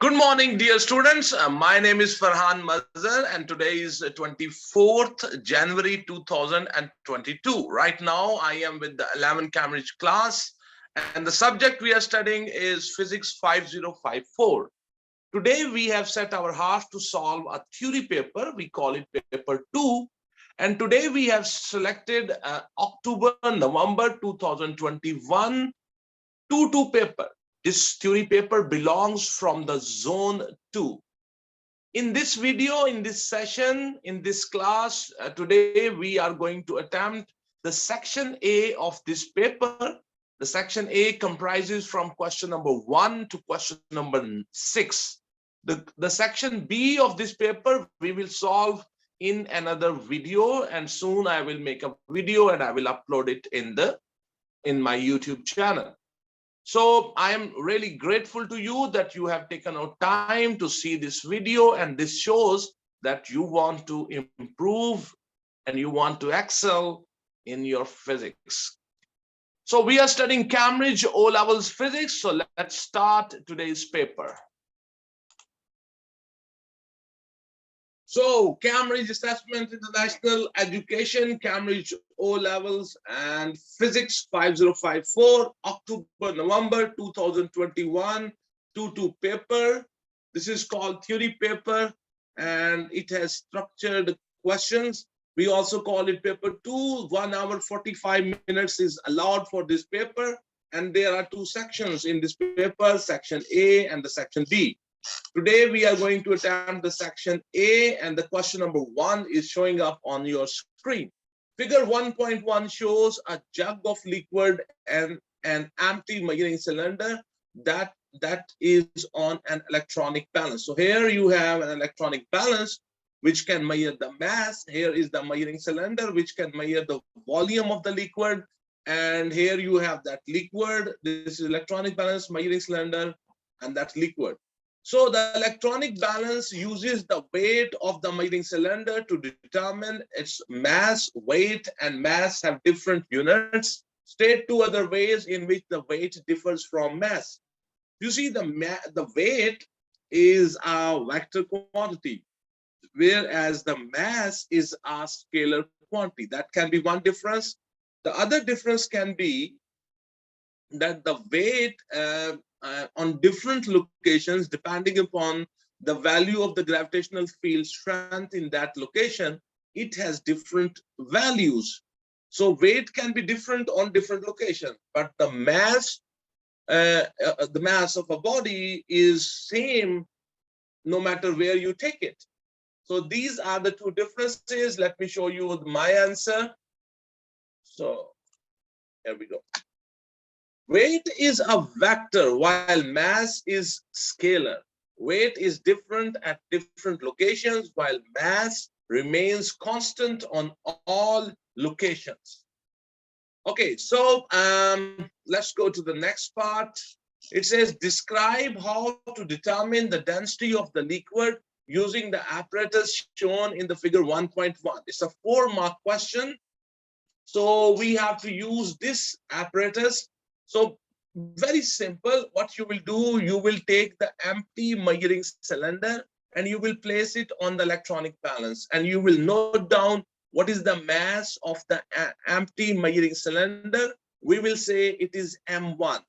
Good morning, dear students. My name is Ferhan Mazher, and today is 24th January 2022. Right now, I am with the 11 Cambridge class, and the subject we are studying is Physics 5054. Today, we have set our heart to solve a theory paper. We call it paper 2. And today, we have selected October, November 2021 2 paper. This theory paper belongs from the zone 2. In this video, in this session, in this class, today we are going to attempt the section A of this paper. The section A comprises from question number 1 to question number 6. The section B of this paper we will solve in another video, and soon I will make a video and I will upload it in my YouTube channel. So I am really grateful to you that you have taken out time to see this video, and this shows that you want to improve and you want to excel in your physics. So we are studying Cambridge O-Levels physics. So let's start today's paper. So Cambridge Assessment International Education, Cambridge O-Levels and Physics 5054, October, November 2021, 2 paper. This is called theory paper and it has structured questions. We also call it paper 2. 1 hour 45 minutes is allowed for this paper. And there are 2 sections in this paper, section A and the section B. Today we are going to attempt the section A, and the question number 1 is showing up on your screen. Figure 1.1 shows a jug of liquid and an empty measuring cylinder that is on an electronic balance. So here you have an electronic balance which can measure the mass. Here is the measuring cylinder which can measure the volume of the liquid, and here you have that liquid. This is electronic balance, measuring cylinder, and that liquid. So the electronic balance uses the weight of the measuring cylinder to determine its mass. Weight and mass have different units. State 2 other ways in which the weight differs from mass. You see, the weight is a vector quantity, whereas the mass is a scalar quantity. That can be one difference. The other difference can be that the weight on different locations, depending upon the value of the gravitational field strength in that location, it has different values. So weight can be different on different locations, but the mass of a body is same no matter where you take it. So these are the 2 differences. Let me show you my answer. So here we go. Weight is a vector while mass is scalar. Weight is different at different locations while mass remains constant on all locations. Okay, so let's go to the next part. It says describe how to determine the density of the liquid using the apparatus shown in the figure 1.1. It's a 4-mark question. So we have to use this apparatus. So very simple, what you will do, you will take the empty measuring cylinder and you will place it on the electronic balance, and you will note down what is the mass of the empty measuring cylinder. We will say it is M1.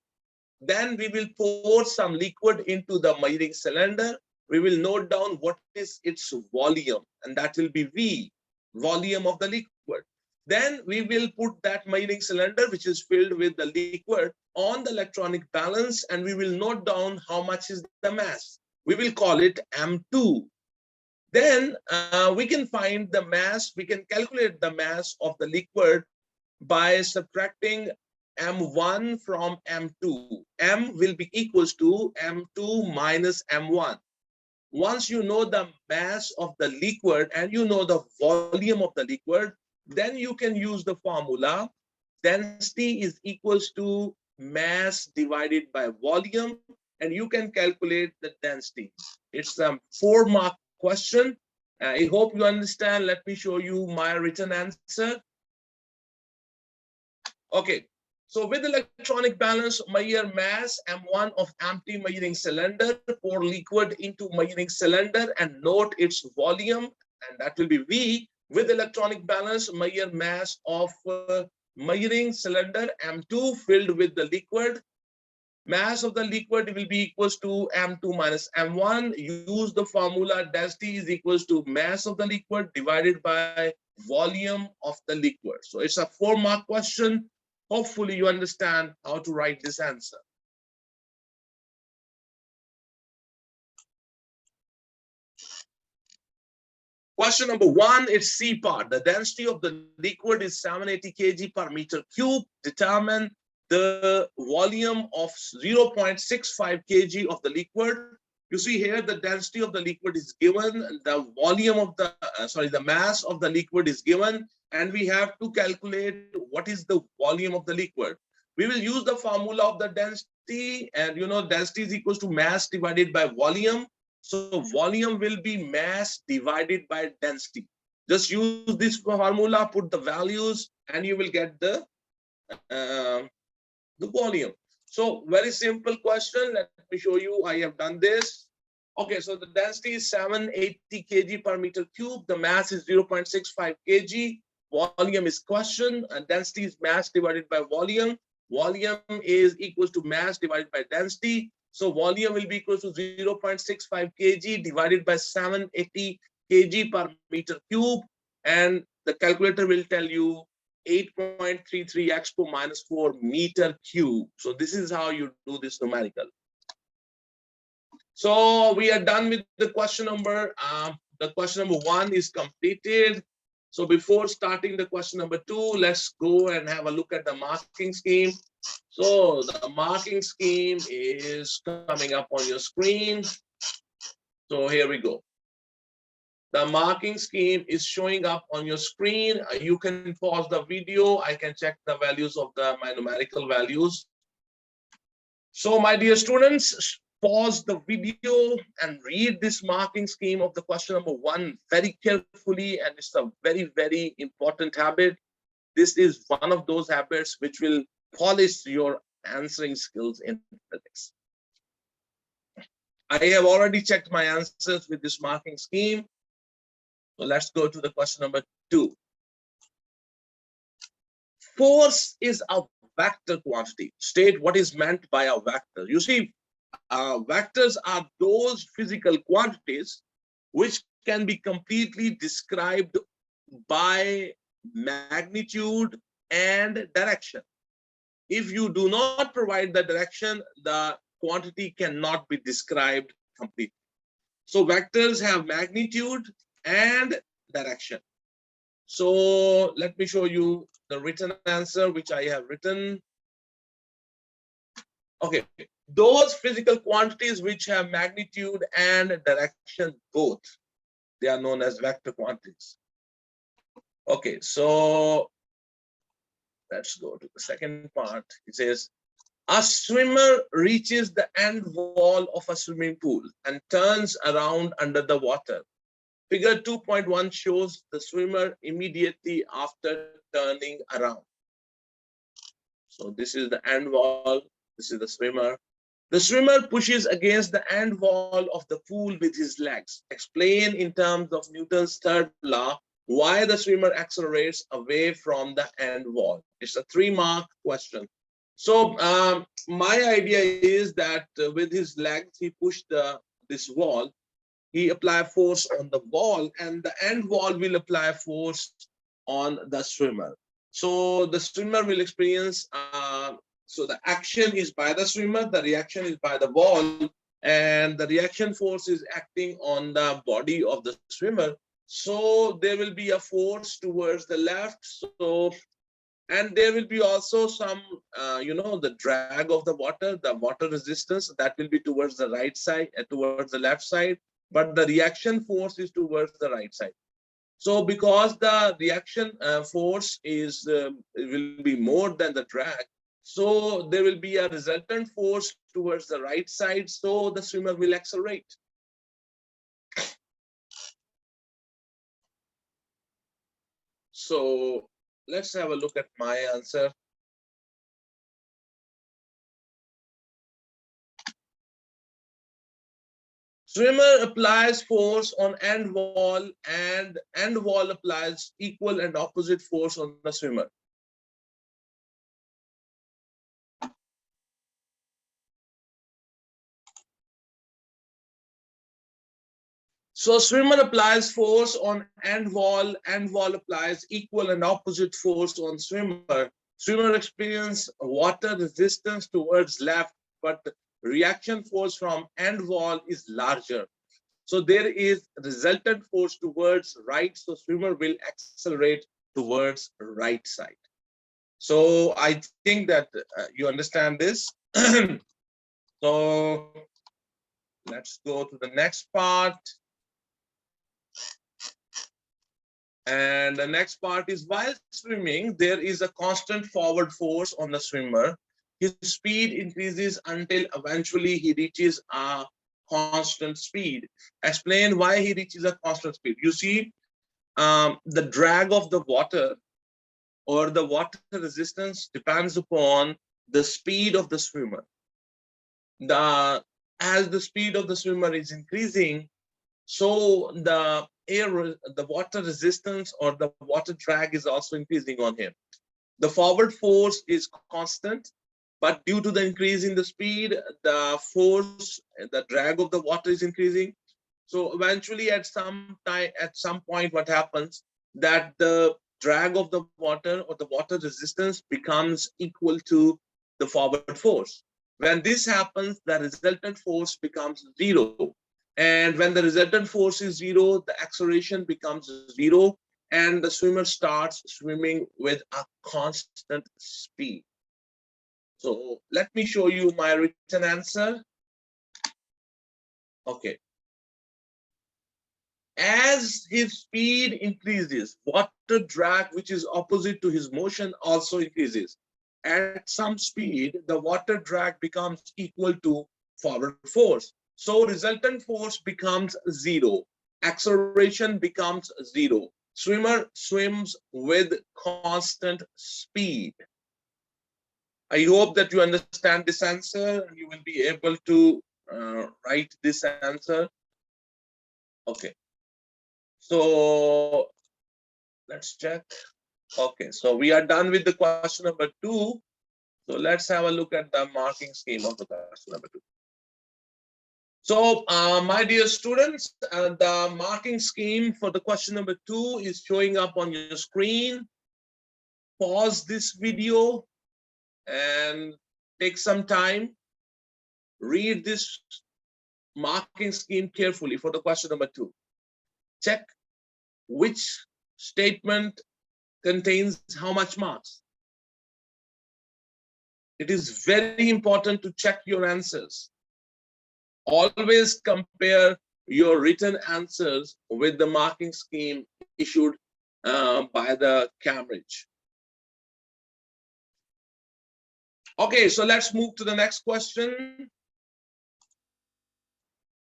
Then we will pour some liquid into the measuring cylinder. We will note down what is its volume, and that will be V, volume of the liquid. Then we will put that measuring cylinder, which is filled with the liquid, on the electronic balance, and we will note down how much is the mass. We will call it M2. Then we can find the mass, we can calculate the mass of the liquid by subtracting M1 from M2. M will be equals to M2 minus M1. Once you know the mass of the liquid and you know the volume of the liquid, then you can use the formula. Density is equals to mass divided by volume, and you can calculate the density. It's a 4-mark question. I hope you understand. Let me show you my written answer. Okay, So with electronic balance, measure mass M1 of empty measuring cylinder, pour liquid into measuring cylinder and note its volume, and that will be V. With electronic balance, measure mass of measuring cylinder M2 filled with the liquid. Mass of the liquid will be equals to M2 minus M1. Use the formula density is equals to mass of the liquid divided by volume of the liquid. So it's a 4-mark question. Hopefully you understand how to write this answer. Question number 1, it's C part. The density of the liquid is 780 kg per meter cube. Determine the volume of 0.65 kg of the liquid. You see here the density of the liquid is given, the volume of the, the mass of the liquid is given, and we have to calculate what is the volume of the liquid. We will use the formula of the density, and you know density is equals to mass divided by volume. So volume will be mass divided by density. Just use this formula, put the values, and you will get the volume. So very simple question. Let me show you. I have done this. Okay, so the density is 780 kg per meter cube. The mass is 0.65 kg. Volume is question, and density is mass divided by volume. Volume is equals to mass divided by density. So volume will be equal to 0.65 kg divided by 780 kg per meter cube. And the calculator will tell you 8.33 expo minus 4 meter cube. So this is how you do this numerical. So we are done with the question number. The question number 1 is completed. So before starting the question number 2, let's go and have a look at the marking scheme. So the marking scheme is coming up on your screen. So here we go. The marking scheme is showing up on your screen. You can pause the video. I can check the values of my numerical values. So my dear students, pause the video and read this marking scheme of the question number 1 very carefully. And it's a very, very important habit. This is one of those habits which will polish your answering skills in physics. I have already checked my answers with this marking scheme. So let's go to the question number 2. Force is a vector quantity. State what is meant by a vector. You see, vectors are those physical quantities which can be completely described by magnitude and direction. If you do not provide the direction, the quantity cannot be described completely. So vectors have magnitude and direction. So let me show you the written answer which I have written. Okay, those physical quantities which have magnitude and direction both, they are known as vector quantities. Okay, so let's go to the second part. It says, a swimmer reaches the end wall of a swimming pool and turns around under the water. Figure 2.1 shows the swimmer immediately after turning around. So this is the end wall. This is the swimmer. The swimmer pushes against the end wall of the pool with his legs. Explain in terms of Newton's third law why the swimmer accelerates away from the end wall. It's a 3-mark question. So my idea is that with his legs, he pushed this wall. He applied force on the wall, and the end wall will apply force on the swimmer. So the swimmer will experience, so the action is by the swimmer, the reaction is by the wall, and the reaction force is acting on the body of the swimmer. So there will be a force towards the left. So, and there will be also some, the drag of the water resistance that will be towards the right side, towards the left side, but the reaction force is towards the right side. So because the reaction force is will be more than the drag, so there will be a resultant force towards the right side, so the swimmer will accelerate. So let's have a look at my answer. Swimmer applies force on end wall and end wall applies equal and opposite force on the swimmer. So swimmer applies force on end wall applies equal and opposite force on swimmer. Swimmer experience water resistance towards left, but reaction force from end wall is larger. So there is resultant force towards right, so swimmer will accelerate towards right side. So I think that you understand this. So let's go to the next part. And the next part is, while swimming, there is a constant forward force on the swimmer. His speed increases until eventually he reaches a constant speed. Explain why he reaches a constant speed. You see, the drag of the water or the water resistance depends upon the speed of the swimmer. As the speed of the swimmer is increasing, so the water resistance or the water drag is also increasing on him. The forward force is constant, but due to the increase in the speed, the force, the drag of the water is increasing. So eventually at some point, what happens that the drag of the water or the water resistance becomes equal to the forward force. When this happens, the resultant force becomes zero. And when the resultant force is zero, the acceleration becomes zero, and the swimmer starts swimming with a constant speed. So let me show you my written answer. Okay. As his speed increases, water drag, which is opposite to his motion, also increases. At some speed, the water drag becomes equal to forward force. So resultant force becomes zero. Acceleration becomes zero. Swimmer swims with constant speed. I hope that you understand this answer and you will be able to write this answer. Okay. So let's check. Okay, so we are done with the question number 2. So let's have a look at the marking scheme of the question number 2. So my dear students, the marking scheme for the question number 2 is showing up on your screen. Pause this video and take some time. Read this marking scheme carefully for the question number 2. Check which statement contains how much marks. It is very important to check your answers. Always compare your written answers with the marking scheme issued by the Cambridge. Okay, so let's move to the next question.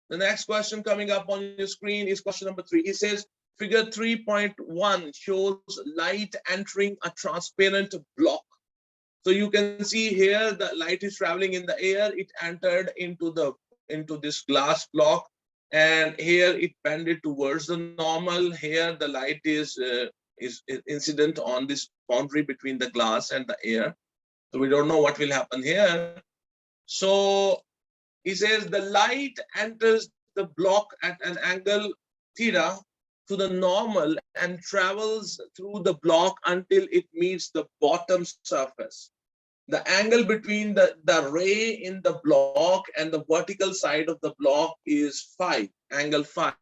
The next question coming up on your screen is question number 3. It says, figure 3.1 shows light entering a transparent block. So you can see here the light is traveling in the air. It entered into this glass block, and here it bended towards the normal. Here the light is incident on this boundary between the glass and the air. So we don't know what will happen here. So he says the light enters the block at an angle theta to the normal and travels through the block until it meets the bottom surface. The angle between the ray in the block and the vertical side of the block is phi, angle phi.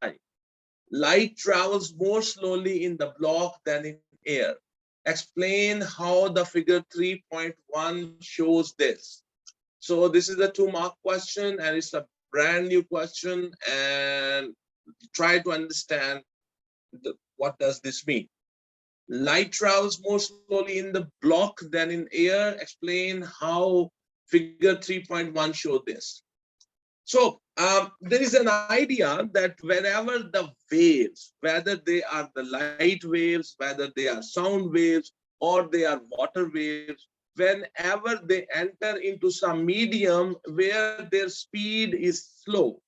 Light travels more slowly in the block than in air. Explain how the figure 3.1 shows this. So this is a 2-mark question, and it's a brand new question, and try to understand what does this mean. Light travels more slowly in the block than in air. Explain how figure 3.1 show this. So there is an idea that whenever the waves, whether they are the light waves, whether they are sound waves, or they are water waves, whenever they enter into some medium where their speed is slow,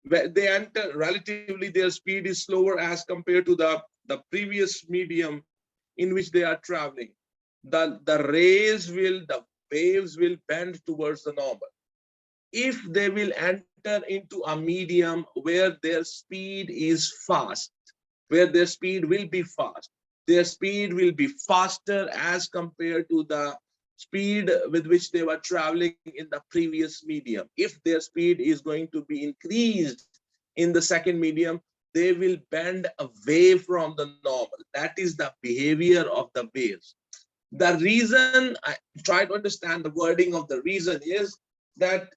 they enter, relatively their speed is slower as compared to the previous medium in which they are traveling. The waves will bend towards the normal. If they will enter into a medium where their speed is fast, where their speed will be fast, their speed will be faster as compared to the speed with which they were traveling in the previous medium. If their speed is going to be increased in the second medium, they will bend away from the normal. That is the behavior of the waves. The reason, I try to understand the wording of the reason, is that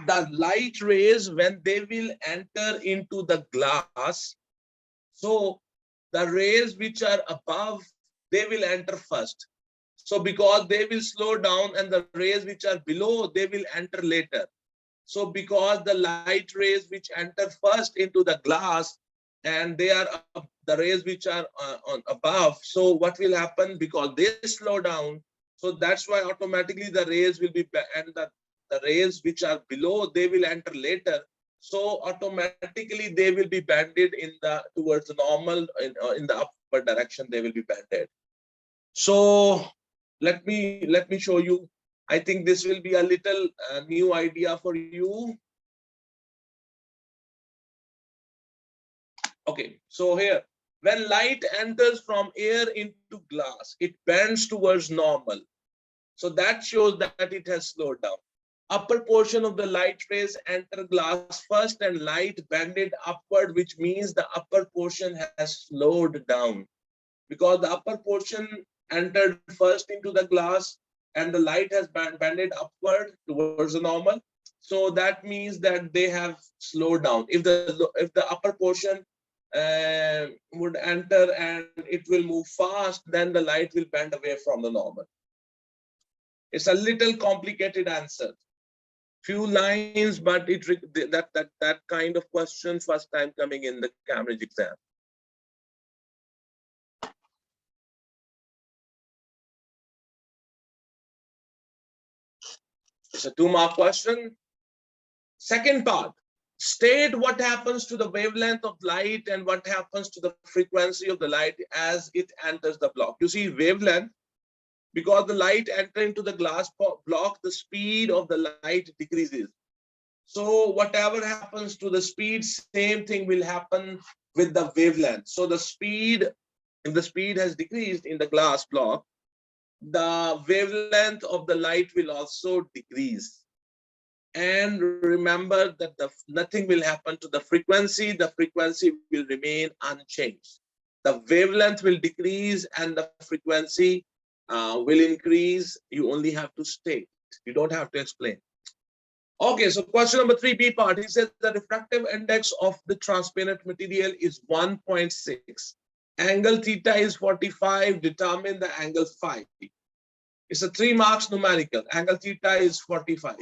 the light rays, when they will enter into the glass, so the rays which are above, they will enter first. So because they will slow down, and the rays which are below, they will enter later. So because the light rays which enter first into the glass, and they are the rays which are on above, so what will happen? Because they slow down, so that's why automatically the rays will be, and the rays which are below, they will enter later. So automatically they will be banded in the towards the normal, in the upward direction they will be banded. So let me show you. I think this will be a little new idea for you. Okay, so here, when light enters from air into glass, it bends towards normal. So that shows that it has slowed down. Upper portion of the light rays enter glass first and light bended upward, which means the upper portion has slowed down, because the upper portion entered first into the glass and the light has bended upward towards the normal. So that means that they have slowed down. If the upper portion would enter and it will move fast, then the light will bend away from the normal. It's a little complicated answer. Few lines, but that kind of question first time coming in the Cambridge exam. It's a 2-mark question. Second part, state what happens to the wavelength of light and what happens to the frequency of the light as it enters the block. You see, wavelength, because the light enter into the glass block, the speed of the light decreases. So whatever happens to the speed, same thing will happen with the wavelength. So the speed, if the speed has decreased in the glass block, the wavelength of the light will also decrease. And remember that nothing will happen to the frequency. The frequency will remain unchanged. The wavelength will decrease and the frequency will increase. You only have to state. You don't have to explain. Okay, so question number 3B part. He says the refractive index of the transparent material is 1.6. Angle theta is 45. Determine the angle phi. It's a 3 marks numerical. Angle theta is 45.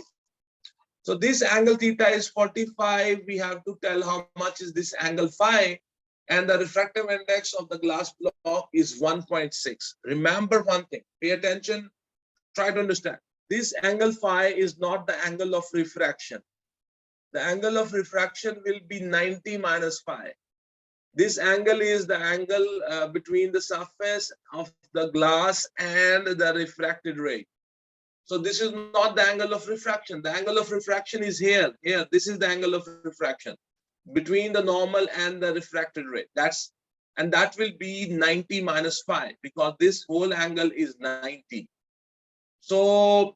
So this angle theta is 45. We have to tell how much is this angle phi, and the refractive index of the glass block is 1.6. Remember one thing, pay attention, try to understand. This angle phi is not the angle of refraction. The angle of refraction will be 90 minus phi. This angle is the angle between the surface of the glass and the refracted ray. So this is not the angle of refraction. The angle of refraction is here. Here, this is the angle of refraction between the normal and the refracted ray. And that will be 90 minus phi, because this whole angle is 90. So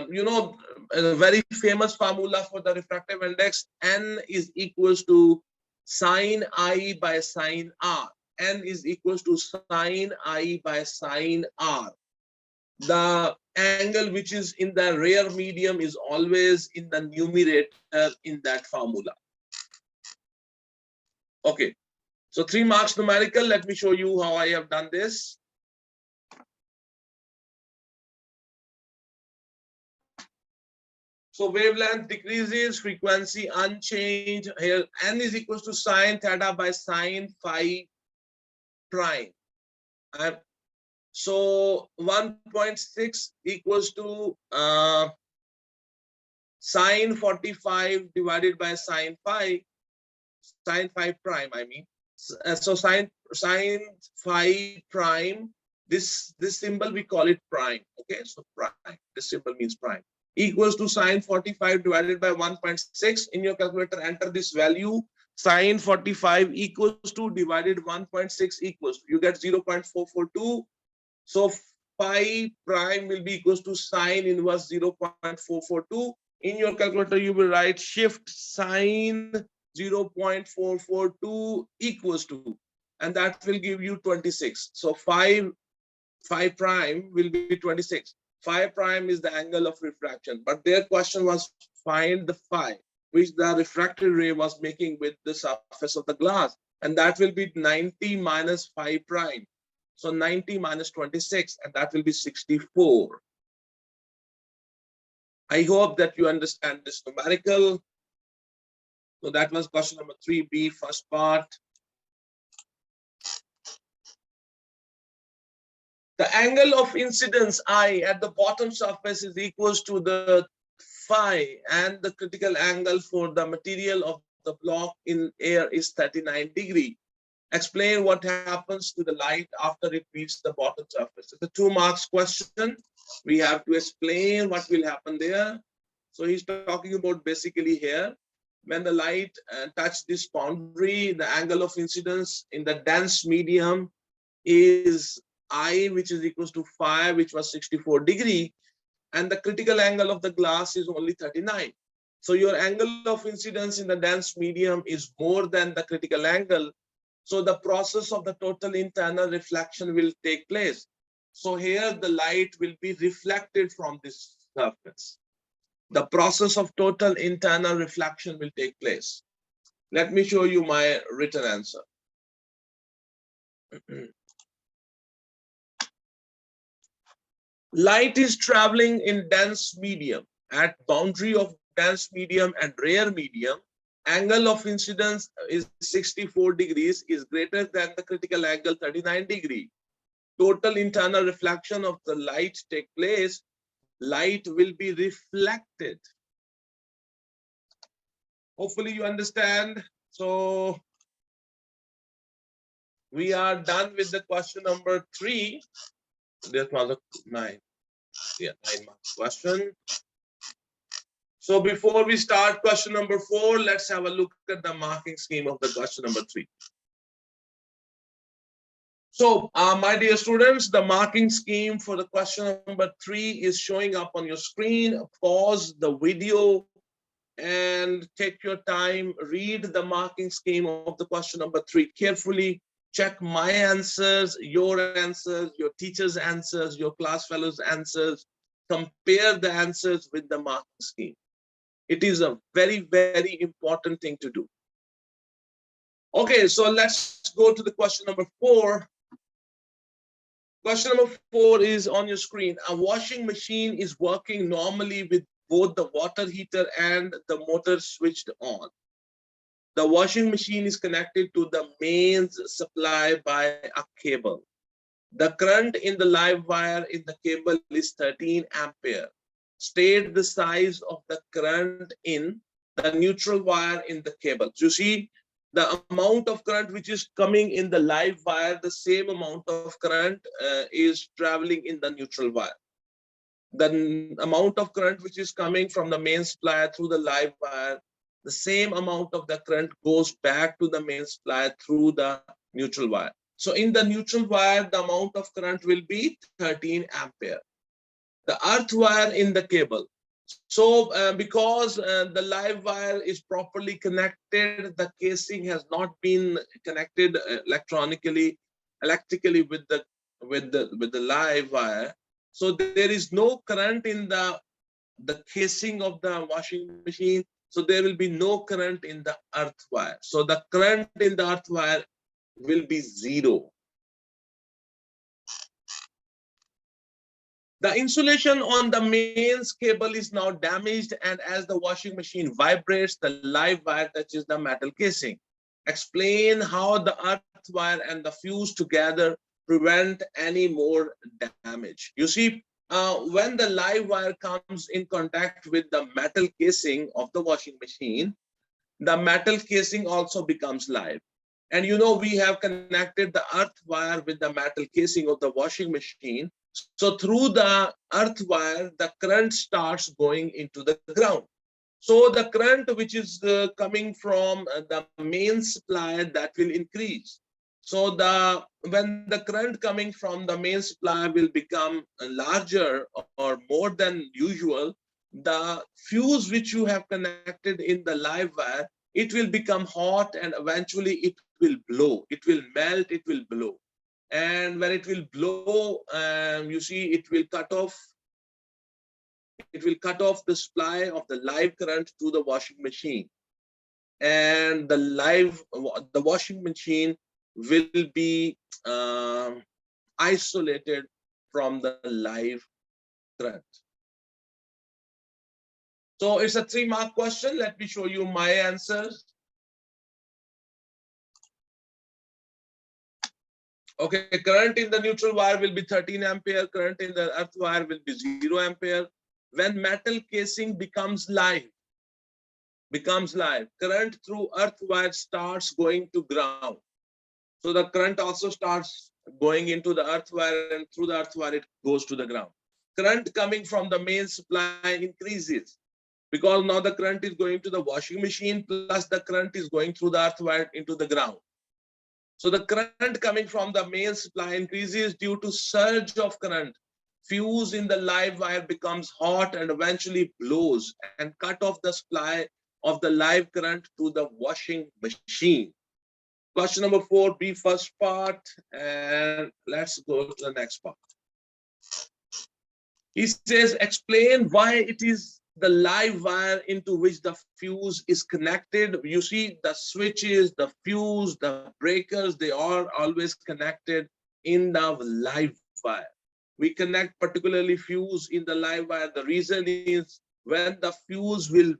you know, a very famous formula for the refractive index, n is equals to sine I by sine r. N is equals to sine I by sine r. The angle which is in the rare medium is always in the numerator in that formula. Okay, so 3 marks numerical. Let me show you how I have done this. So wavelength decreases, frequency unchanged. Here n is equals to sine theta by sine phi prime. So 1.6 equals to sine 45 divided by sine phi. Sine phi prime, I mean. So sine phi prime, this symbol we call it prime. Okay, so prime, this symbol means prime, equals to sine 45 divided by 1.6. In your calculator, enter this value. Sine 45 equals to divided 1.6 equals to, you get 0.442. So phi prime will be equals to sine inverse 0.442. In your calculator, you will write shift sine 0.442 equals to, and that will give you 26. So phi prime will be 26. Phi prime is the angle of refraction, but their question was find the phi which the refracted ray was making with the surface of the glass, and that will be 90 minus phi prime. So 90 minus 26, and that will be 64. I hope that you understand this numerical. So that was question number 3B, first part. The angle of incidence I at the bottom surface is equals to the phi, and the critical angle for the material of the block in air is 39 degree. Explain what happens to the light after it reaches the bottom surface. It's a 2 marks question. We have to explain what will happen there. So he's talking about basically here, when the light touch this boundary, the angle of incidence in the dense medium is I, which is equals to phi, which was 64 degree, and the critical angle of the glass is only 39. So your angle of incidence in the dense medium is more than the critical angle. So the process of the total internal reflection will take place. So here the light will be reflected from this surface. The process of total internal reflection will take place. Let me show you my written answer. Light is traveling in dense medium. At boundary of dense medium and rare medium, angle of incidence is 64 degrees is greater than the critical angle 39 degree. Total internal reflection of the light take place. Light will be reflected. Hopefully you understand. So we are done with the question number 3. That was a 9. Yeah, 9 marks question. So before we start question number 4, let's have a look at the marking scheme of the question number 3. So my dear students, the marking scheme for the question number 3 is showing up on your screen. Pause the video and take your time, read the marking scheme of the question number 3 carefully. Check my answers, your teacher's answers, your class fellows' answers. Compare the answers with the marking scheme. It is a very, very important thing to do. Okay, so let's go to the question number 4. Question number 4 is on your screen. A washing machine is working normally with both the water heater and the motor switched on. The washing machine is connected to the mains supply by a cable. The current in the live wire in the cable is 13 ampere. State the size of the current in the neutral wire in the cable. So you see the amount of current which is coming in the live wire, the same amount of current is traveling in the neutral wire. The amount of current which is coming from the main supply through the live wire, the same amount of the current goes back to the main supply through the neutral wire. So in the neutral wire, the amount of current will be 13 ampere. The earth wire in the cable. So because the live wire is properly connected, the casing has not been connected electrically with the live wire. So there is no current in the casing of the washing machine. So there will be no current in the earth wire. So the current in the earth wire will be 0. The insulation on the mains cable is now damaged, and as the washing machine vibrates, the live wire touches the metal casing. Explain how the earth wire and the fuse together prevent any more damage. You see, when the live wire comes in contact with the metal casing of the washing machine, the metal casing also becomes live. And you know, we have connected the earth wire with the metal casing of the washing machine. So through the earth wire, the current starts going into the ground. So the current which is coming from the main supply, that will increase. So when the current coming from the main supply will become larger or more than usual, the fuse which you have connected in the live wire, it will become hot and eventually it will blow. It will melt, it will blow. And when it will blow, you see it will cut off the supply of the live current to the washing machine. And the washing machine will be isolated from the live current. So it's a 3-mark question. Let me show you my answers. Okay, current in the neutral wire will be 13 ampere. Current in the earth wire will be 0 ampere. When metal casing becomes live, current through earth wire starts going to ground. So the current also starts going into the earth wire, and through the earth wire it goes to the ground. Current coming from the main supply increases because now the current is going to the washing machine, plus the current is going through the earth wire into the ground. So the current coming from the main supply increases due to surge of current. Fuse in the live wire becomes hot and eventually blows and cut off the supply of the live current to the washing machine. Question number 4B, first part, and let's go to the next part. He says, explain why it is the live wire into which the fuse is connected. You see the switches, the fuse, the breakers, they are always connected in the live wire. We connect particularly fuse in the live wire. The reason is when the fuse will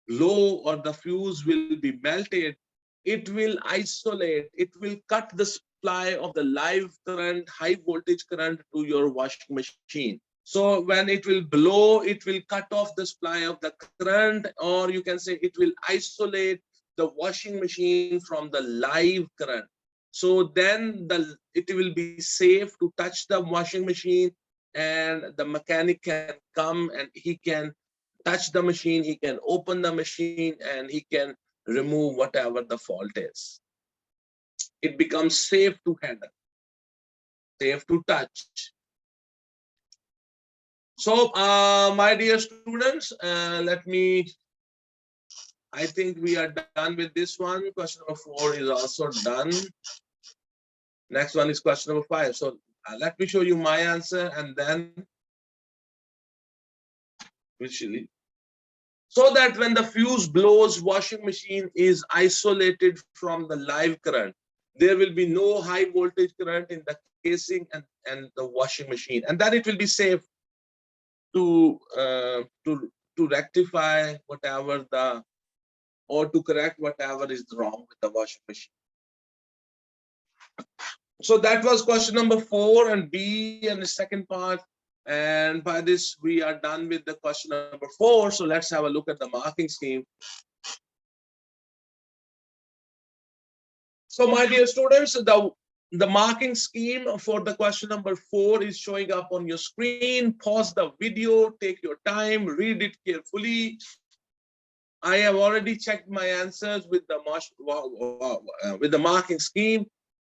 blow or the fuse will be melted, it will isolate, it will cut the supply of the live current, high voltage current to your washing machine. So when it will blow, it will cut off the supply of the current, or you can say it will isolate the washing machine from the live current. So then it will be safe to touch the washing machine, and the mechanic can come and he can touch the machine, he can open the machine, and he can remove whatever the fault is. It becomes safe to handle, safe to touch. So, my dear students, I think we are done with this one. Question number 4 is also done. Next one is question number 5. So let me show you my answer, and then so that when the fuse blows, washing machine is isolated from the live current. There will be no high voltage current in the casing and the washing machine, and then it will be safe to rectify whatever or to correct whatever is wrong with the washing machine. So that was question number 4 and B and the second part. And by this, we are done with the question number 4. So let's have a look at the marking scheme. So my dear students, the marking scheme for the question number 4 is showing up on your screen. Pause the video, take your time, read it carefully. I have already checked my answers with the marking scheme,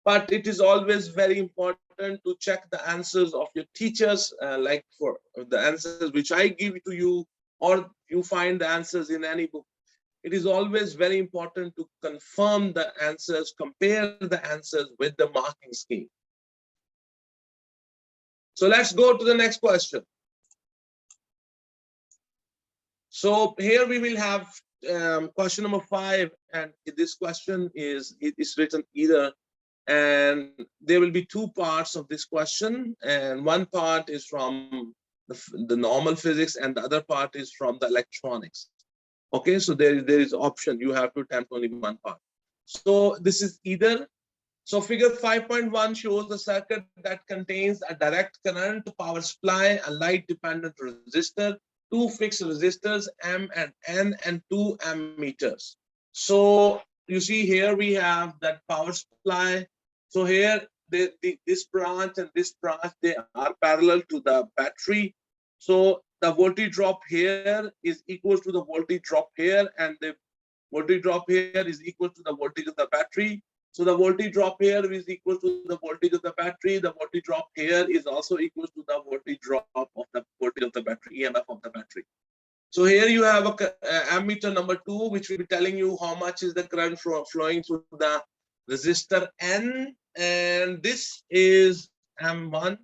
but it is always very important to check the answers of your teachers, like for the answers which I give to you, or you find the answers in any book. It is always very important to confirm the answers, compare the answers with the marking scheme. So let's go to the next question. So here we will have question number 5, and this question is written either, and there will be 2 parts of this question, and one part is from the normal physics and the other part is from the electronics. Okay, so there is option, you have to attempt only one part. So this is either. So figure 5.1 shows the circuit that contains a direct current power supply, a light dependent resistor, 2 fixed resistors M and N, and 2 ammeters. So you see here we have that power supply. So here this branch and this branch, they are parallel to the battery. So the voltage drop here is equal to the voltage drop here, and the voltage drop here is equal to the voltage of the battery. So the voltage drop here is equal to the voltage of the battery. The voltage drop here is also equal to the voltage drop of the voltage of the battery, EMF of the battery. So here you have a ammeter number 2, which will be telling you how much is the current flowing through the resistor N, and this is M1.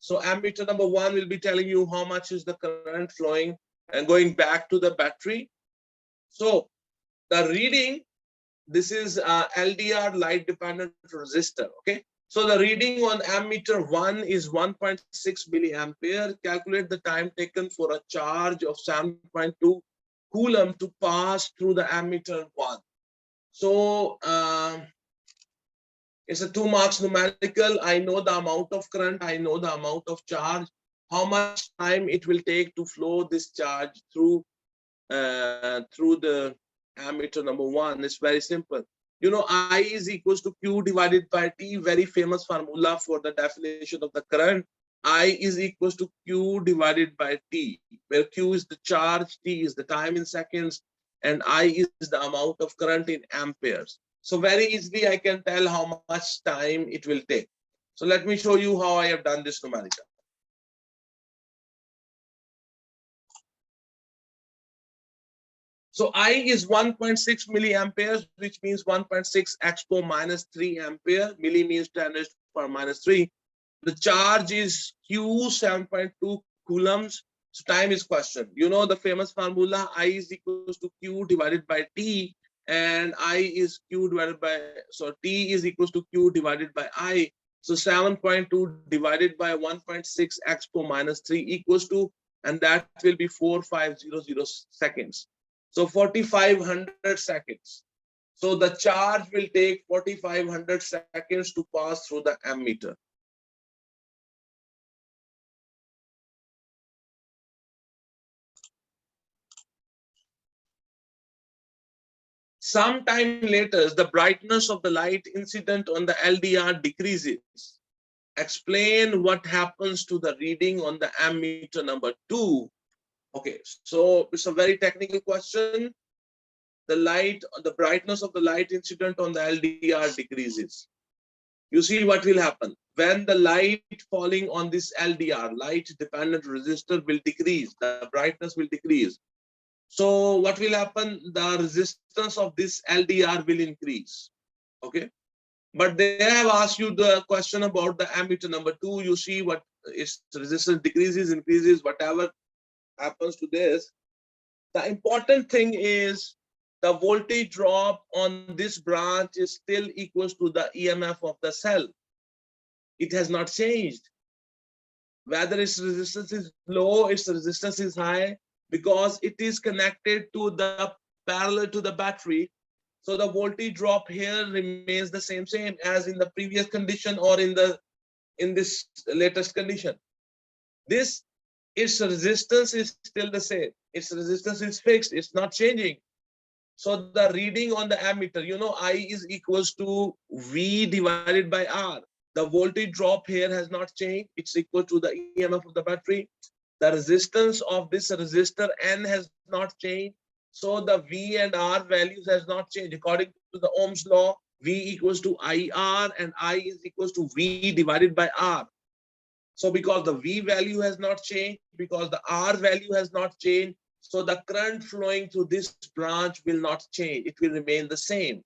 So ammeter number 1 will be telling you how much is the current flowing and going back to the battery. So the reading, this is LDR, light dependent resistor. Okay, so the reading on ammeter 1 is 1.6 milliampere. Calculate the time taken for a charge of 7.2 coulomb to pass through the ammeter 1. So it's a 2 marks numerical. I know the amount of current, I know the amount of charge, how much time it will take to flow this charge through the ammeter number 1. It's very simple. You know, I is equals to Q divided by T, very famous formula for the definition of the current. I is equals to Q divided by T, where Q is the charge, T is the time in seconds, and I is the amount of current in amperes. So very easily I can tell how much time it will take. So let me show you how I have done this numerical. So I is 1.6 milliamperes, which means 1.6 expo minus 3 ampere. Milli means 10 raised to the power minus 3. The charge is Q 7.2 coulombs. So time is question. You know the famous formula, I is equals to Q divided by T, and I is Q divided by, so T is equals to Q divided by I. So 7.2 divided by 1.6 expo minus 3 equals to, and that will be 4500 seconds. So 4500 seconds. So the charge will take 4500 seconds to pass through the ammeter. Sometime later, the brightness of the light incident on the LDR decreases. Explain what happens to the reading on the ammeter number 2. Okay, so it's a very technical question. The brightness of the light incident on the LDR decreases. You see what will happen when the light falling on this LDR, light dependent resistor, will decrease, the brightness will decrease. So what will happen? The resistance of this LDR will increase. Okay, but they have asked you the question about the ammeter number 2. You see what its resistance decreases, increases, whatever happens to this. The important thing is the voltage drop on this branch is still equals to the EMF of the cell. It has not changed. Whether its resistance is low, its resistance is high, because it is connected to the parallel to the battery. So the voltage drop here remains the same as in the previous condition or in this latest condition. This, its resistance is still the same. Its resistance is fixed. It's not changing. So the reading on the ammeter, you know, I is equals to V divided by R. The voltage drop here has not changed. It's equal to the EMF of the battery. The resistance of this resistor N has not changed. So the V and R values has not changed. According to the Ohm's law, V equals to IR and I is equals to V divided by R. So because the V value has not changed, because the R value has not changed, so the current flowing through this branch will not change. It will remain the same.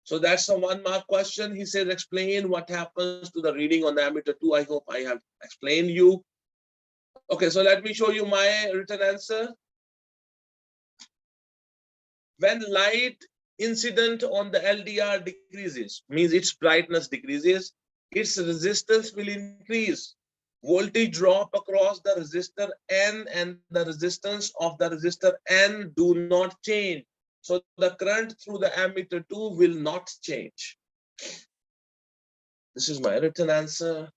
So that's a 1 mark question. He says, explain what happens to the reading on the ammeter 2. I hope I have explained you. Okay, so let me show you my written answer. When light incident on the LDR decreases, means its brightness decreases, its resistance will increase. Voltage drop across the resistor N and the resistance of the resistor N do not change. So the current through the ammeter 2 will not change. This is my written answer.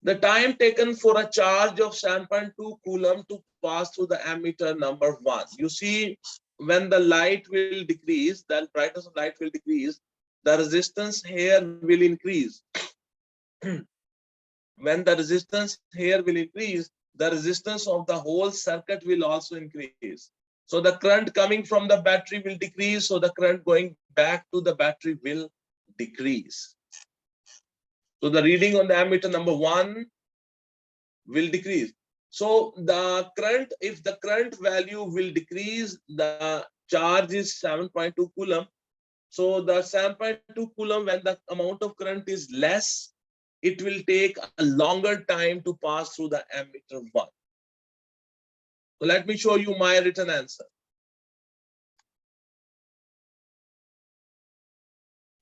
The time taken for a charge of 7.2 coulomb to pass through the ammeter number 1. You see, when the light will decrease, the brightness of light will decrease, the resistance here will increase. When the resistance here will increase, the resistance of the whole circuit will also increase. So the current coming from the battery will decrease, so the current going back to the battery will decrease. So the reading on the ammeter number 1 will decrease. So the current, if the current value will decrease, the charge is 7.2 coulomb. So the 7.2 coulomb, when the amount of current is less, it will take a longer time to pass through the ammeter 1. So let me show you my written answer.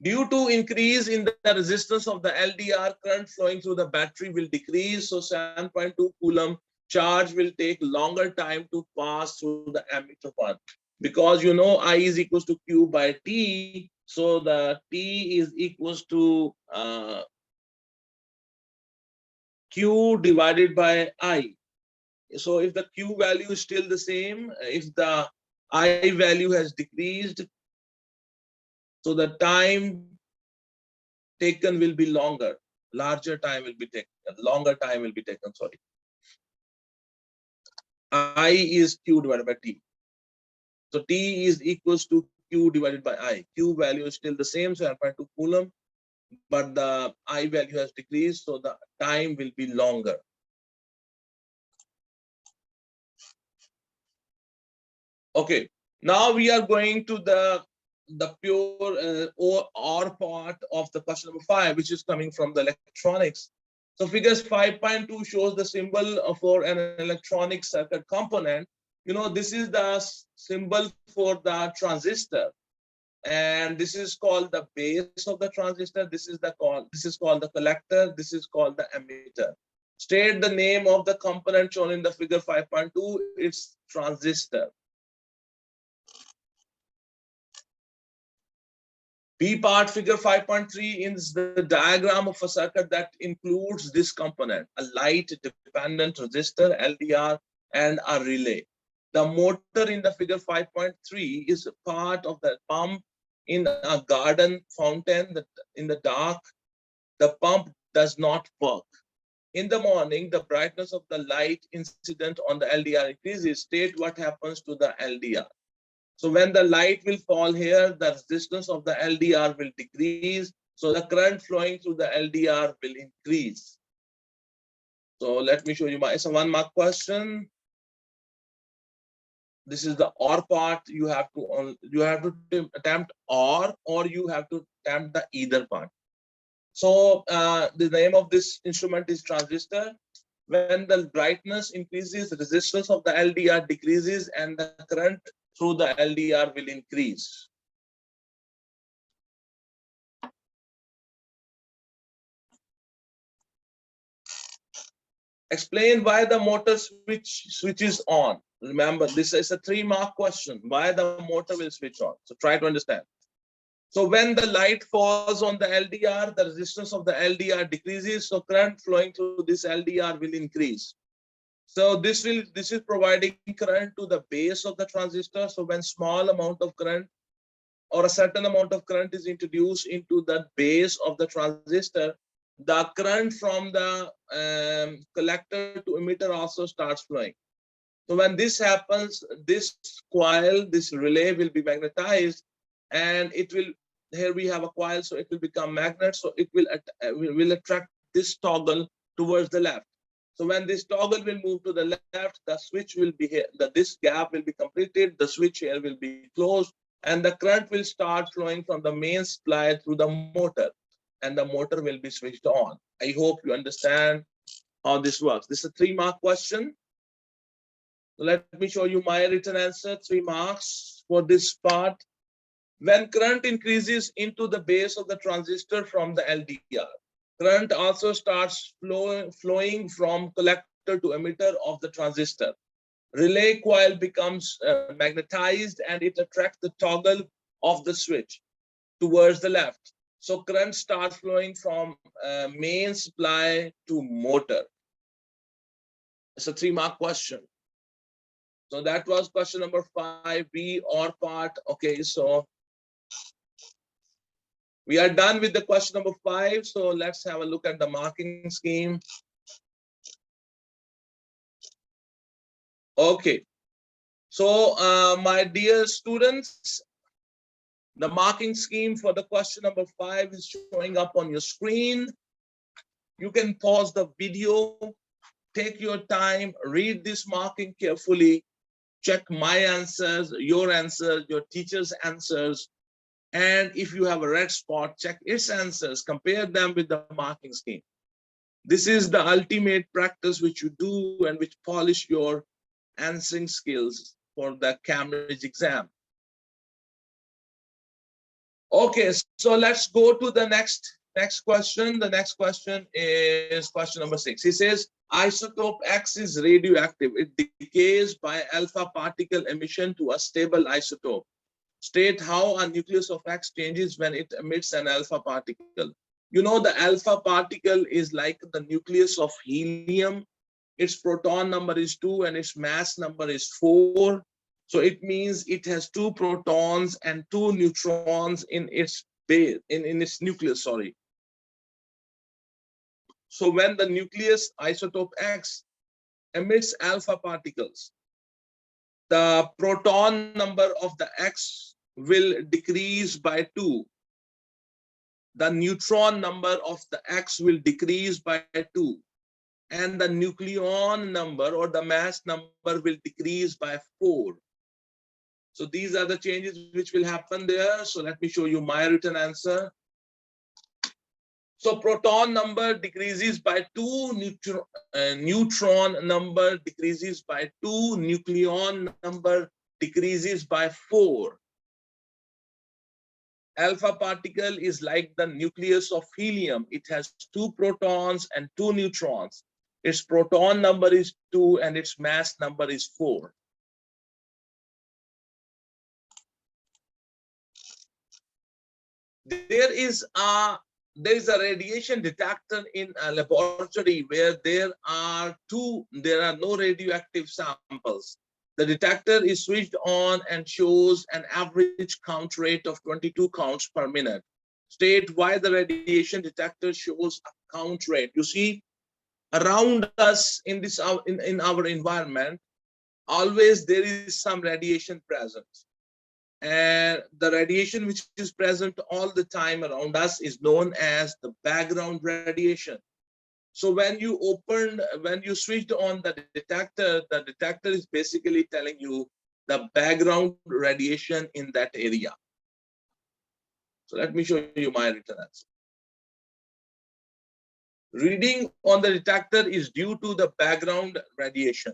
Due to increase in the resistance of the LDR, current flowing through the battery will decrease. So 7.2 coulomb charge will take longer time to pass through the ammeter 1. Because you know I is equals to Q by T. So the T is equals to Q divided by I. So if the Q value is still the same, if the I value has decreased, so the time taken will be longer. Larger time will be taken. Longer time will be taken. Sorry. I is Q divided by T. So T is equals to Q divided by I. Q value is still the same, so 7.2 coulomb, but the I value has decreased, so the time will be longer. Okay, now we are going to the pure or part of the question number 5, which is coming from the electronics. So figures 5.2 shows the symbol for an electronic circuit component. You know, this is the symbol for the transistor, and this is called the base of the transistor. This is called the collector. This is called the emitter. State the name of the component shown in the figure 5.2. It's transistor. B part figure 5.3 is the diagram of a circuit that includes this component: a light dependent resistor, LDR, and a relay. The motor in the figure 5.3 is a part of the pump in a garden fountain that in the dark, the pump does not work. In the morning, the brightness of the light incident on the LDR increases. State what happens to the LDR. So when the light will fall here, the resistance of the LDR will decrease. So the current flowing through the LDR will increase. So let me show you it's a 1 mark question. This is the OR part. You have to attempt OR, or you have to attempt the either part. So the name of this instrument is transistor. When the brightness increases, the resistance of the LDR decreases, and the current through the LDR will increase. Explain why the motor switches on. Remember, this is a 3 mark question. Why the motor will switch on? So try to understand. So when the light falls on the LDR, the resistance of the LDR decreases. So current flowing through this LDR will increase. So this is providing current to the base of the transistor. So when small amount of current or a certain amount of current is introduced into the base of the transistor, the current from the collector to emitter also starts flowing. So when this happens, this coil, this relay will be magnetized, and it will, here we have a coil, so it will become magnet. So it will attract this toggle towards the left. So when this toggle will move to the left, the switch will be here, this gap will be completed, the switch here will be closed, and the current will start flowing from the main supply through the motor, and the motor will be switched on. I hope you understand how this works. This is a 3 mark question. So let me show you my written answer, 3 marks for this part. When current increases into the base of the transistor from the LDR, current also starts flowing from collector to emitter of the transistor. Relay coil becomes magnetized, and it attracts the toggle of the switch towards the left. So current starts flowing from main supply to motor. It's a 3-mark question. So that was question number 5, B or part. Okay, so we are done with the question number 5. So let's have a look at the marking scheme. Okay, so my dear students, the marking scheme for the question number 5 is showing up on your screen. You can pause the video, take your time, read this marking carefully, check my answers, your teacher's answers, and if you have a red spot, check its answers, compare them with the marking scheme. This is the ultimate practice which you do and which polish your answering skills for the Cambridge exam. Okay, so let's go to the next question. The next question is question number 6. He says, isotope X is radioactive. It decays by alpha particle emission to a stable isotope. State how a nucleus of X changes when it emits an alpha particle. You know, the alpha particle is like the nucleus of helium. Its proton number is 2 and its mass number is 4. So it means it has 2 protons and 2 neutrons in its base, in its nucleus, sorry. So when the nucleus isotope X emits alpha particles, the proton number of the X will decrease by 2. The neutron number of the X will decrease by 2. And the nucleon number or the mass number will decrease by 4. So these are the changes which will happen there. So let me show you my written answer. So proton number decreases by 2, neutron number decreases by 2, nucleon number decreases by 4. Alpha particle is like the nucleus of helium. It has 2 protons and 2 neutrons. Its proton number is 2 and its mass number is 4. There is a radiation detector in a laboratory where there are no radioactive samples. The detector is switched on and shows an average count rate of 22 counts per minute. State why the radiation detector shows a count rate. You see, around us in our environment, always there is some radiation present. And the radiation which is present all the time around us is known as the background radiation. So when you switched on the detector is basically telling you the background radiation in that area. So let me show you my written answer. Reading on the detector is due to the background radiation.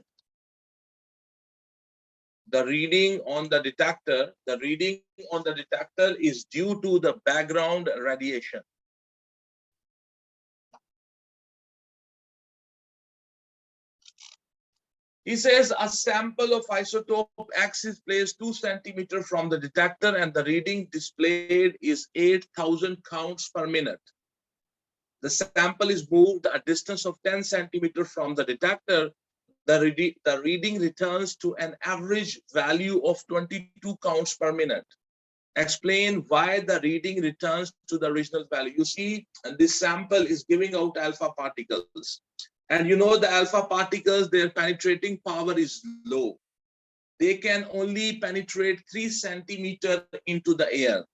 The reading on the detector is due to the background radiation. He says a sample of isotope X is placed 2 centimeters from the detector and the reading displayed is 8,000 counts per minute. The sample is moved a distance of 10 centimeters from the detector. The reading returns to an average value of 22 counts per minute. Explain why the reading returns to the original value. You see, and this sample is giving out alpha particles. And you know the alpha particles, their penetrating power is low. They can only penetrate 3 centimeters into the air.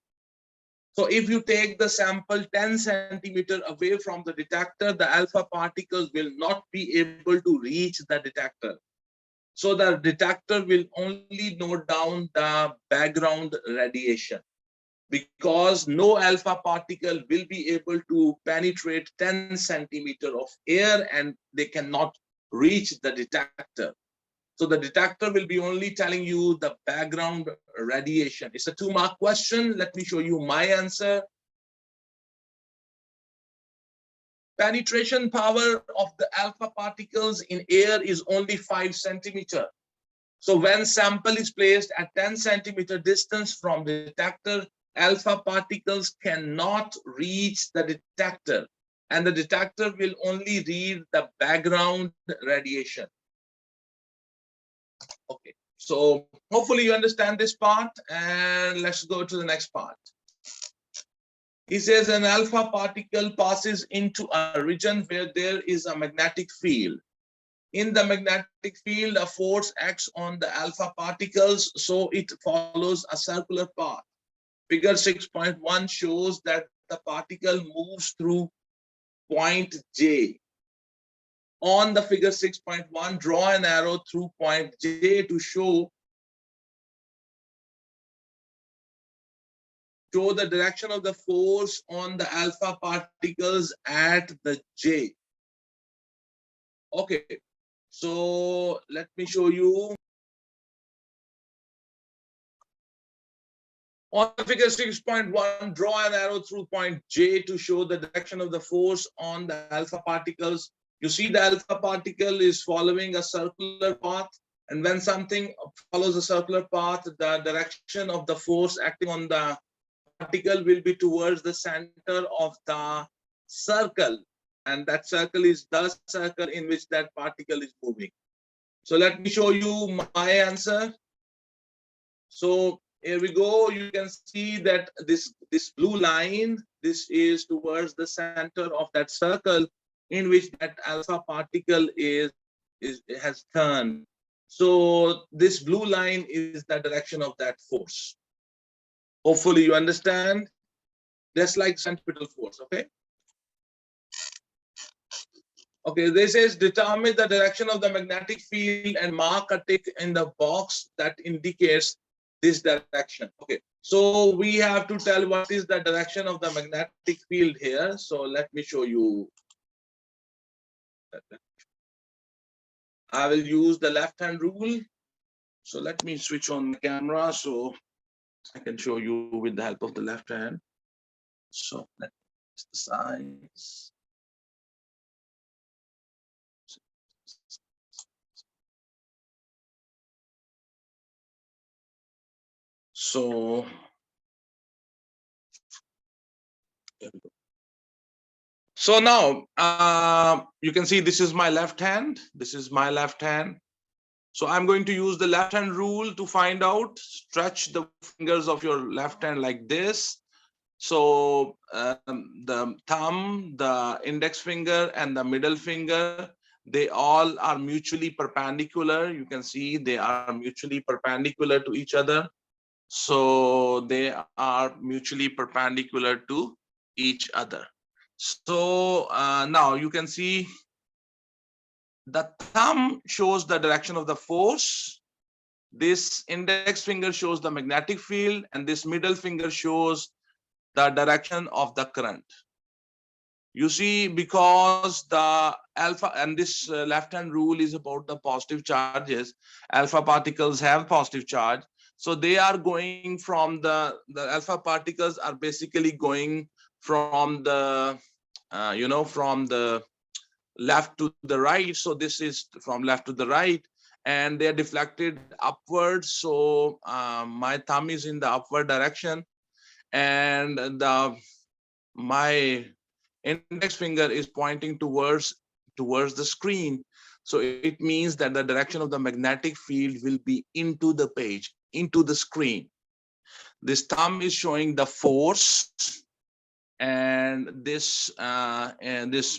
So if you take the sample 10 centimeters away from the detector, the alpha particles will not be able to reach the detector. So the detector will only note down the background radiation, because no alpha particle will be able to penetrate 10 centimeters of air and they cannot reach the detector. So the detector will be only telling you the background radiation. It's a 2-mark question. Let me show you my answer. Penetration power of the alpha particles in air is only 5 centimeters. So when sample is placed at 10 centimeter distance from the detector, alpha particles cannot reach the detector, and the detector will only read the background radiation. Okay, so hopefully you understand this part, and let's go to the next part. He says an alpha particle passes into a region where there is a magnetic field. In the magnetic field, a force acts on the alpha particles, so it follows a circular path. Figure 6.1 shows that the particle moves through point J. On the figure 6.1, draw an arrow through point J to show the direction of the force on the alpha particles at the J. Okay, so let me show you. On figure 6.1, draw an arrow through point J to show the direction of the force on the alpha particles. You see the alpha particle is following a circular path, and when something follows a circular path, the direction of the force acting on the particle will be towards the center of the circle, and that circle is the circle in which that particle is moving. So let me show you my answer. So here we go. You can see that this blue line, this is towards the center of that circle in which that alpha particle has turned. So this blue line is the direction of that force. Hopefully you understand. Just like centripetal force, okay? Okay, this is determine the direction of the magnetic field and mark a tick in the box that indicates this direction. Okay, so we have to tell what is the direction of the magnetic field here. So let me show you. I will use the left hand rule. So let me switch on the camera so I can show you with the help of the left hand. So let's the size. So there we go. So now you can see this is my left hand. This is my left hand. So I'm going to use the left hand rule to find out. Stretch the fingers of your left hand like this. So the thumb, the index finger, and the middle finger, they all are mutually perpendicular. You can see they are mutually perpendicular to each other. So they are mutually perpendicular to each other. So now you can see the thumb shows the direction of the force. This index finger shows the magnetic field, and this middle finger shows the direction of the current. You see, because the alpha and this left hand rule is about the positive charges, alpha particles have positive charge. So they are going from the alpha particles are basically going from the, from the left to the right. So this is from left to the right, and they are deflected upwards. So my thumb is in the upward direction, and my index finger is pointing towards the screen. So it means that the direction of the magnetic field will be into the page, into the screen. This thumb is showing the force, and this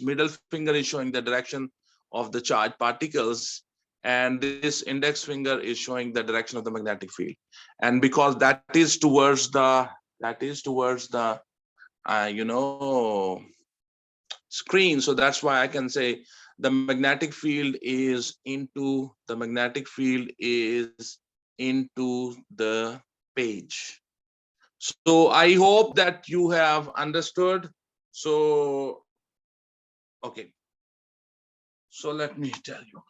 middle finger is showing the direction of the charged particles, and this index finger is showing the direction of the magnetic field. And because that is towards the screen, so that's why I can say the magnetic field is into the page. So I hope that you have understood. So okay, so let me tell you,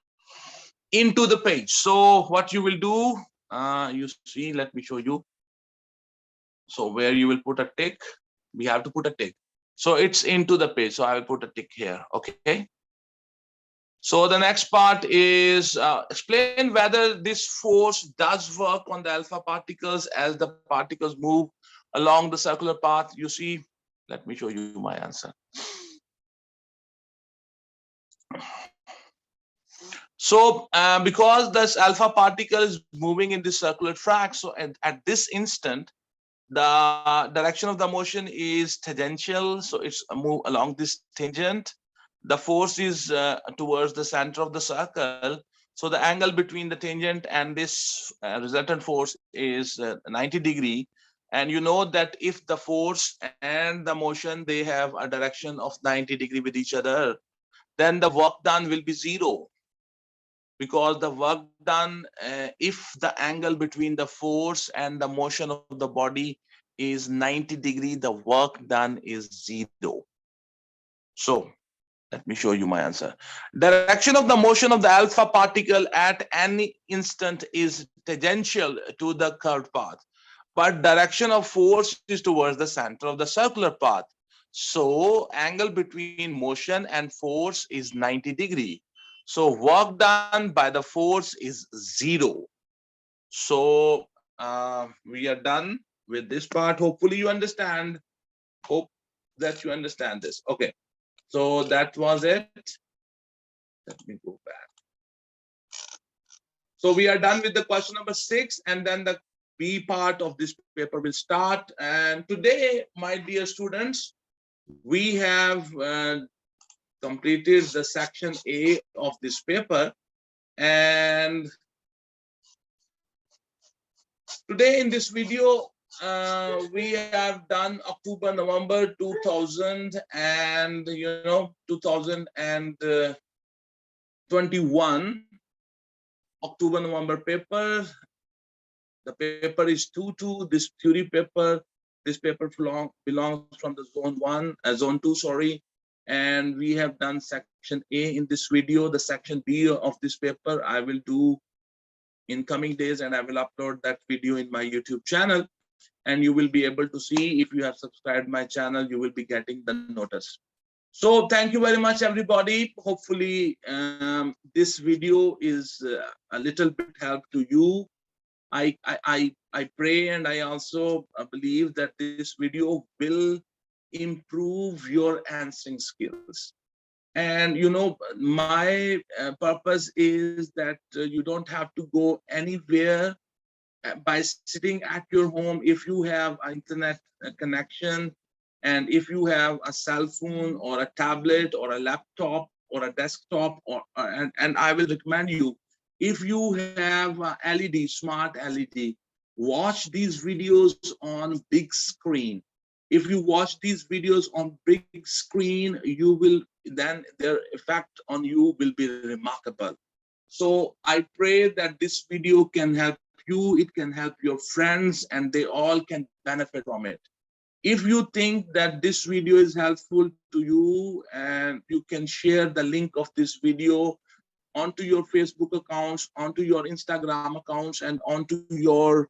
into the page. So what you will do, you see, let me show you. So where you will put a tick, we have to put a tick. So it's into the page. So I will put a tick here. Okay. So the next part is explain whether this force does work on the alpha particles as the particles move along the circular path. You see, let me show you my answer. So because this alpha particle is moving in this circular track, so at this instant, the direction of the motion is tangential, so it's a move along this tangent. The force is towards the center of the circle, so the angle between the tangent and this resultant force is 90 degree. And you know that if the force and the motion, they have a direction of 90 degree with each other, then the work done will be zero, because the work done, if the angle between the force and the motion of the body is 90 degree, the work done is zero. So let me show you my answer. Direction of the motion of the alpha particle at any instant is tangential to the curved path, but direction of force is towards the center of the circular path. So angle between motion and force is 90 degree. So work done by the force is zero. So we are done with this part. Hopefully you understand. Hope that you understand this. Okay. So that was it. Let me go back. So we are done with the question number 6, and then the B part of this paper will start. And today, my dear students, we have completed the section A of this paper. And today in this video, we have done October, November 2000 and 2021 October, November paper. The paper is 2-2. This theory paper, this paper belongs from the zone 2, sorry. And we have done section A in this video. The section B of this paper I will do in coming days, and I will upload that video in my YouTube channel. And you will be able to see, if you have subscribed my channel, you will be getting the notice. So thank you very much, everybody. Hopefully this video is a little bit help to you. I pray, and I also believe that this video will improve your answering skills. And my purpose is that you don't have to go anywhere. By sitting at your home, if you have an internet connection, and if you have a cell phone or a tablet or a laptop or a desktop, and I will recommend you, if you have a LED, smart LED, watch these videos on big screen. If you watch these videos on big screen, then their effect on you will be remarkable. So I pray that this video can help you, it can help your friends, and they all can benefit from it. If you think that this video is helpful to you, and you can share the link of this video onto your Facebook accounts, onto your Instagram accounts, and onto your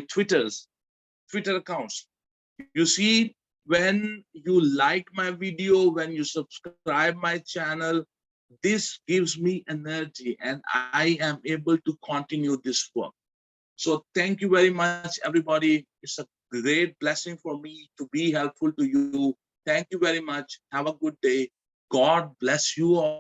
Twitter accounts. You see, when you like my video, when you subscribe my channel, this gives me energy, and I am able to continue this work. So thank you very much, everybody. It's a great blessing for me to be helpful to you. Thank you very much. Have a good day. God bless you all.